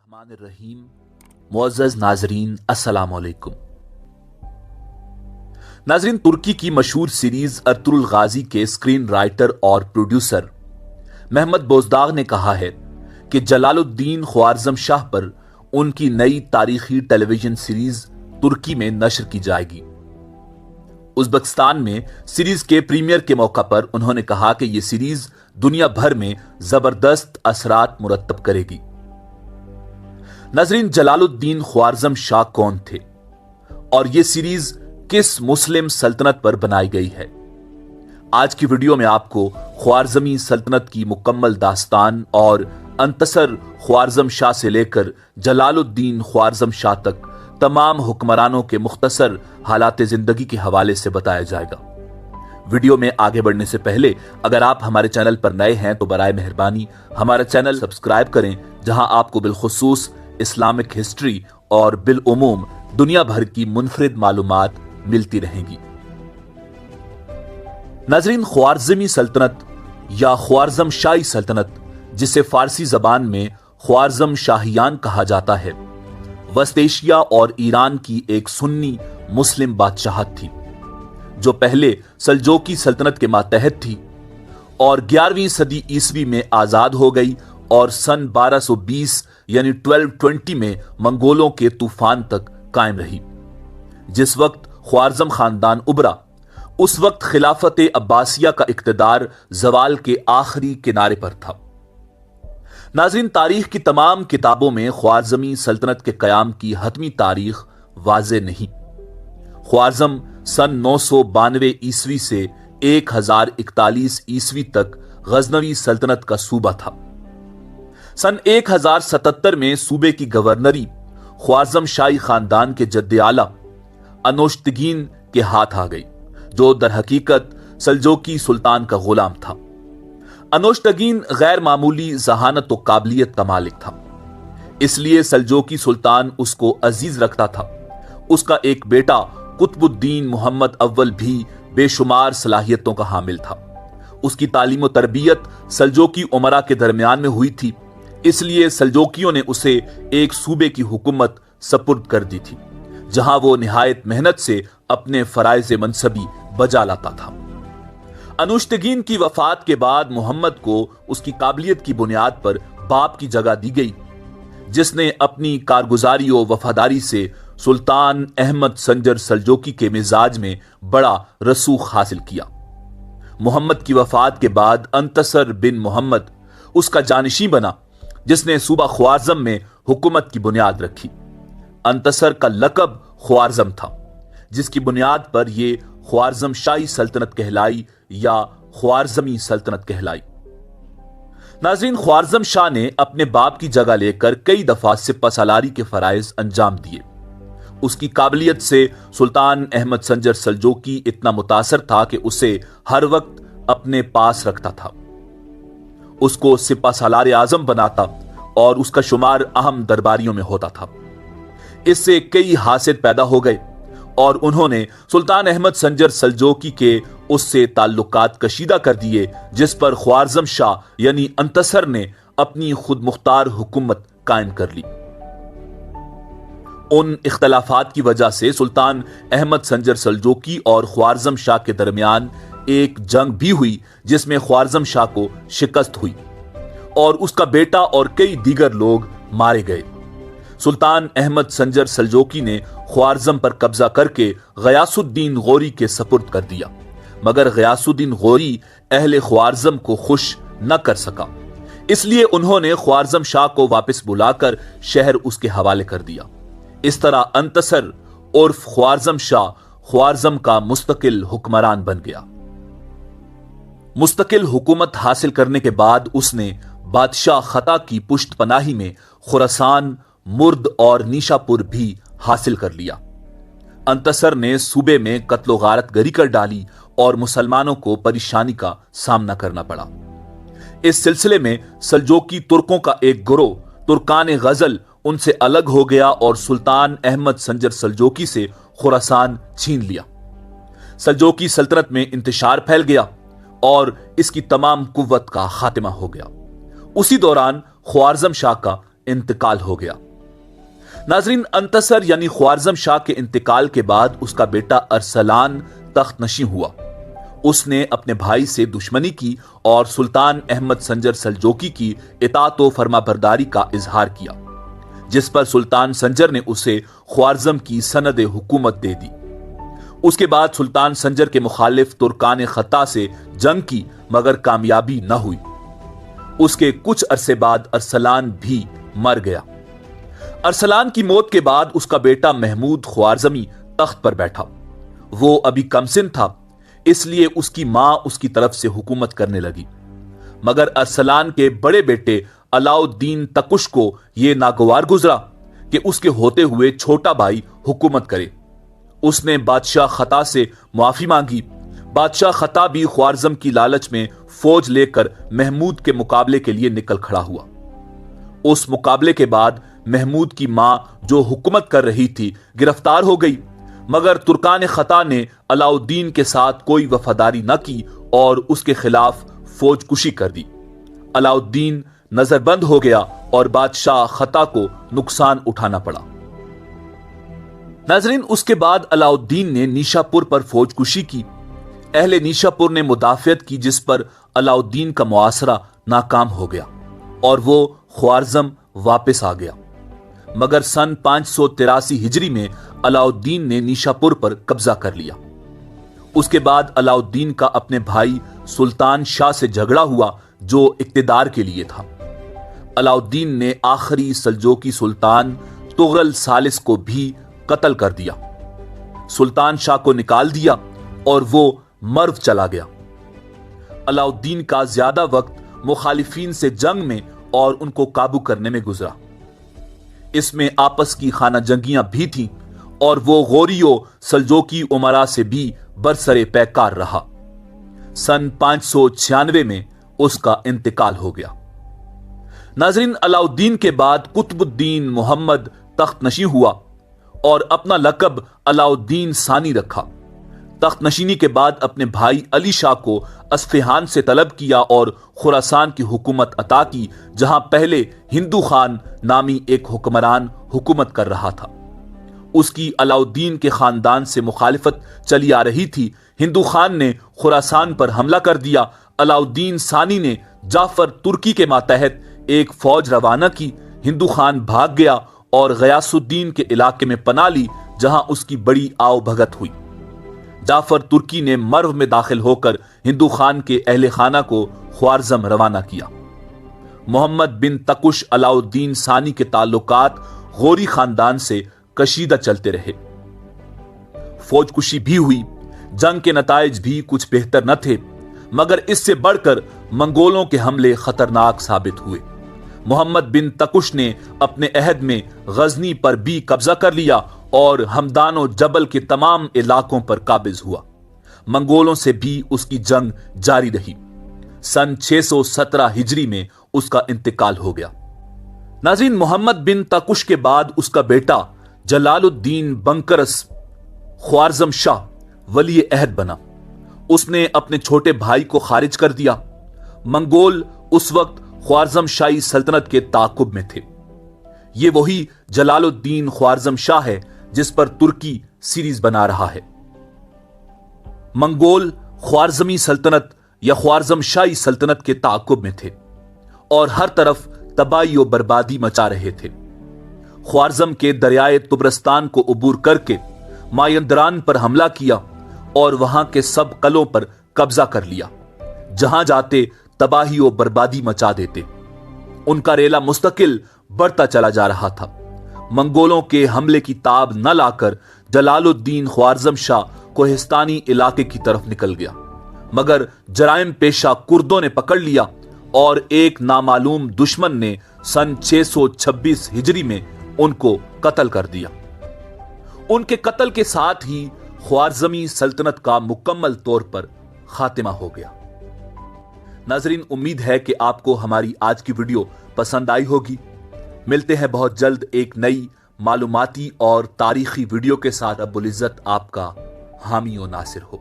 الرحمن الرحیم۔ معزز ناظرین السلام علیکم۔ ناظرین، ترکی کی مشہور سیریز ارطغرل غازی کے اسکرین رائٹر اور پروڈیوسر محمد بوزداغ نے کہا ہے کہ جلال الدین خوارزم شاہ پر ان کی نئی تاریخی ٹیلی ویژن سیریز ترکی میں نشر کی جائے گی۔ ازبکستان میں سیریز کے پریمیئر کے موقع پر انہوں نے کہا کہ یہ سیریز دنیا بھر میں زبردست اثرات مرتب کرے گی۔ ناظرین، جلال الدین خوارزم شاہ کون تھے اور یہ سیریز کس مسلم سلطنت پر بنائی گئی ہے؟ آج کی ویڈیو میں آپ کو خوارزمی سلطنت کی مکمل داستان اور انتصر خوارزم شاہ سے لے کر جلال الدین خوارزم شاہ تک تمام حکمرانوں کے مختصر حالات زندگی کے حوالے سے بتایا جائے گا۔ ویڈیو میں آگے بڑھنے سے پہلے اگر آپ ہمارے چینل پر نئے ہیں تو برائے مہربانی ہمارا چینل سبسکرائب کریں، جہاں آپ کو بالخصوص اسلامک ہسٹری اور بالعموم دنیا بھر کی منفرد معلومات ملتی رہیں گی۔ ناظرین، خوارزمی سلطنت یا خوارزم شاہی سلطنت، جسے فارسی زبان میں خوارزم شاہیان کہا جاتا ہے، وسط ایشیا اور ایران کی ایک سنی مسلم بادشاہت تھی جو پہلے سلجوقی سلطنت کے ماتحت تھی اور 11ویں صدی عیسوی میں آزاد ہو گئی اور سن 1220 یعنی 1220 میں منگولوں کے طوفان تک قائم رہی۔ جس وقت خوارزم خاندان ابھرا، اس وقت خلافت عباسیہ کا اقتدار زوال کے آخری کنارے پر تھا۔ ناظرین، تاریخ کی تمام کتابوں میں خوارزمی سلطنت کے قیام کی حتمی تاریخ واضح نہیں۔ خوارزم سن 992 عیسوی سے 1041 عیسوی تک غزنوی سلطنت کا صوبہ تھا۔ سن 1077 میں صوبے کی گورنری خوارزم شاہی خاندان کے جد اعلیٰ انوشتگین کے ہاتھ آ گئی، جو در حقیقت سلجوقی سلطان کا غلام تھا۔ انوشتگین غیر معمولی ذہانت و قابلیت کا مالک تھا، اس لیے سلجوقی سلطان اس کو عزیز رکھتا تھا۔ اس کا ایک بیٹا قطب الدین محمد اول بھی بے شمار صلاحیتوں کا حامل تھا۔ اس کی تعلیم و تربیت سلجوقی امراء کے درمیان میں ہوئی تھی، اس لیے سلجوقیوں نے اسے ایک صوبے کی حکومت سپرد کر دی تھی، جہاں وہ نہایت محنت سے اپنے فرائض منصبی بجا لاتا تھا۔ انوشتگین کی وفات کے بعد محمد کو اس کی قابلیت کی بنیاد پر باپ کی جگہ دی گئی، جس نے اپنی کارگزاری و وفاداری سے سلطان احمد سنجر سلجوقی کے مزاج میں بڑا رسوخ حاصل کیا۔ محمد کی وفات کے بعد انتصر بن محمد اس کا جانشین بنا، جس نے صوبہ خوارزم میں حکومت کی بنیاد رکھی۔ انتصر کا لقب خوارزم تھا، جس کی بنیاد پر یہ خوارزم شاہی سلطنت کہلائی یا خوارزمی سلطنت کہلائی۔ ناظرین، خوارزم شاہ نے اپنے باپ کی جگہ لے کر کئی دفعہ سپہ سالاری کے فرائض انجام دیے۔ اس کی قابلیت سے سلطان احمد سنجر سلجوقی اتنا متاثر تھا کہ اسے ہر وقت اپنے پاس رکھتا تھا، اس کو سپہ سالار اعظم بناتا اور اس کا شمار اہم درباریوں میں ہوتا تھا۔ اس سے کئی حاسد پیدا ہو گئے اور انہوں نے سلطان احمد سنجر سلجوقی کے اس سے تعلقات کشیدہ کر دیے، جس پر خوارزم شاہ یعنی انتصر نے اپنی خود مختار حکومت قائم کر لی۔ ان اختلافات کی وجہ سے سلطان احمد سنجر سلجوقی اور خوارزم شاہ کے درمیان ایک جنگ بھی ہوئی، جس میں خوارزم شاہ کو شکست ہوئی اور اس کا بیٹا اور کئی دیگر لوگ مارے گئے۔ سلطان احمد سنجر سلجوقی نے خوارزم پر قبضہ کر کے غیاث الدین غوری کے سپرد کر دیا، مگر غیاث الدین غوری اہل خوارزم کو خوش نہ کر سکا، اس لیے انہوں نے خوارزم شاہ کو واپس بلا کر شہر اس کے حوالے کر دیا۔ اس طرح انتصر عرف خوارزم شاہ خوارزم کا مستقل حکمران بن گیا۔ مستقل حکومت حاصل کرنے کے بعد اس نے بادشاہ خطا کی پشت پناہی میں خراسان، مرد اور نیشا پور بھی حاصل کر لیا۔ انتصر نے صوبے میں قتل و غارت گری کر ڈالی اور مسلمانوں کو پریشانی کا سامنا کرنا پڑا۔ اس سلسلے میں سلجوقی ترکوں کا ایک گروہ ترکان غزل ان سے الگ ہو گیا اور سلطان احمد سنجر سلجوقی سے خراسان چھین لیا۔ سلجوقی سلطنت میں انتشار پھیل گیا اور اس کی تمام قوت کا خاتمہ ہو گیا۔ اسی دوران خوارزم شاہ کا انتقال ہو گیا۔ ناظرین، انتصر یعنی خوارزم شاہ کے انتقال کے بعد اس کا بیٹا ارسلان تخت نشین ہوا۔ اس نے اپنے بھائی سے دشمنی کی اور سلطان احمد سنجر سلجوقی کی اطاعت و فرما برداری کا اظہار کیا، جس پر سلطان سنجر نے اسے خوارزم کی سند حکومت دے دی۔ اس کے بعد سلطان سنجر کے مخالف ترکان خطا سے جنگ کی، مگر کامیابی نہ ہوئی۔ اس کے کچھ عرصے بعد ارسلان بھی مر گیا۔ ارسلان کی موت کے بعد اس کا بیٹا محمود خوارزمی تخت پر بیٹھا۔ وہ ابھی کم سن تھا، اس لیے اس کی ماں اس کی طرف سے حکومت کرنے لگی، مگر ارسلان کے بڑے بیٹے علاؤ الدین تکش کو یہ ناگوار گزرا کہ اس کے ہوتے ہوئے چھوٹا بھائی حکومت کرے۔ اس نے بادشاہ خطا سے معافی مانگی۔ بادشاہ خطا بھی خوارزم کی لالچ میں فوج لے کر محمود کے مقابلے کے لیے نکل کھڑا ہوا۔ اس مقابلے کے بعد محمود کی ماں جو حکومت کر رہی تھی گرفتار ہو گئی، مگر ترکان خطا نے علاؤ الدین کے ساتھ کوئی وفاداری نہ کی اور اس کے خلاف فوج کشی کر دی۔ علاؤ الدین نظر بند ہو گیا اور بادشاہ خطا کو نقصان اٹھانا پڑا۔ ناظرین، اس کے بعد علاؤ الدین نے نیشا پور پر فوج کشی کی۔ اہل نیشا پور نے مدافعت کی، جس پر علاؤ الدین کا محاصرہ ناکام ہو گیا اور وہ خوارزم واپس آ گیا، مگر سن 583 ہجری میں علاؤ الدین نے نیشا پور پر قبضہ کر لیا۔ اس کے بعد علاؤ الدین کا اپنے بھائی سلطان شاہ سے جھگڑا ہوا جو اقتدار کے لیے تھا۔ علاؤ الدین نے آخری سلجوقی سلطان تغرل ثالث کو بھی قتل کر دیا۔ سلطان شاہ کو نکال دیا اور وہ مرو چلا گیا۔ علاؤ الدین کا زیادہ وقت مخالفین سے جنگ میں اور ان کو قابو کرنے میں گزرا۔ اس میں آپس کی خانہ جنگیاں بھی تھیں اور وہ غوری و سلجوقی امراء سے بھی برسر پیکار رہا۔ سن 596 میں اس کا انتقال ہو گیا۔ ناظرین، علاؤ الدین کے بعد قطب الدین محمد تخت نشین ہوا اور اپنا لقب علاؤ الدین ثانی رکھا۔ تخت نشینی کے بعد اپنے بھائی علی شاہ کو اصفہان سے طلب کیا اور خراسان کی حکومت عطا کی، جہاں پہلے ہندو خان نامی ایک حکمران حکومت کر رہا تھا۔ اس کی علاؤ الدین کے خاندان سے مخالفت چلی آ رہی تھی۔ ہندو خان نے خراسان پر حملہ کر دیا۔ علاؤ الدین ثانی نے جعفر ترکی کے ماتحت ایک فوج روانہ کی۔ ہندو خان بھاگ گیا اور غیاث الدین کے علاقے میں پناہ لی، جہاں اس کی بڑی آؤ بھگت ہوئی۔ جعفر ترکی نے مرو میں داخل ہو کر ہندو خان کے اہل خانہ کو خوارزم روانہ کیا۔ محمد بن تکش علاؤ الدین ثانی کے تعلقات غوری خاندان سے کشیدہ چلتے رہے۔ فوج کشی بھی ہوئی۔ جنگ کے نتائج بھی کچھ بہتر نہ تھے، مگر اس سے بڑھ کر منگولوں کے حملے خطرناک ثابت ہوئے۔ محمد بن تکش نے اپنے عہد میں غزنی پر بھی قبضہ کر لیا اور ہمدان و جبل کے تمام علاقوں پر قابض ہوا۔ منگولوں سے بھی اس کی جنگ جاری رہی۔ سن 617 ہجری میں اس کا انتقال ہو گیا۔ ناظرین، محمد بن تکش کے بعد اس کا بیٹا جلال الدین بنکرس خوارزم شاہ ولی عہد بنا۔ اس نے اپنے چھوٹے بھائی کو خارج کر دیا۔ منگول اس وقت خوارزم شاہی سلطنت کے تعاقب میں تھے۔ یہ وہی جلال الدین خوارزم شاہ ہے جس پر ترکی سیریز بنا رہا ہے۔ منگول خوارزمی سلطنت یا خوارزم شاہی سلطنت کے تعاقب میں تھے اور ہر طرف تباہی و بربادی مچا رہے تھے۔ خوارزم کے دریائے طبرستان کو عبور کر کے مایندران پر حملہ کیا اور وہاں کے سب قلعوں پر قبضہ کر لیا۔ جہاں جاتے تباہی و بربادی مچا دیتے۔ ان کا ریلا مستقل بڑھتا چلا جا رہا تھا۔ منگولوں کے حملے کی تاب نہ لا کر جلال الدین خوارزم شاہ کوہستانی علاقے کی طرف نکل گیا، مگر جرائم پیشہ کردوں نے پکڑ لیا اور ایک نامعلوم دشمن نے سن 626 ہجری میں ان کو قتل کر دیا۔ ان کے قتل کے ساتھ ہی خوارزمی سلطنت کا مکمل طور پر خاتمہ ہو گیا۔ ناظرین، امید ہے کہ آپ کو ہماری آج کی ویڈیو پسند آئی ہوگی۔ ملتے ہیں بہت جلد ایک نئی معلوماتی اور تاریخی ویڈیو کے ساتھ۔ رب العزت آپ کا حامی و ناصر ہو۔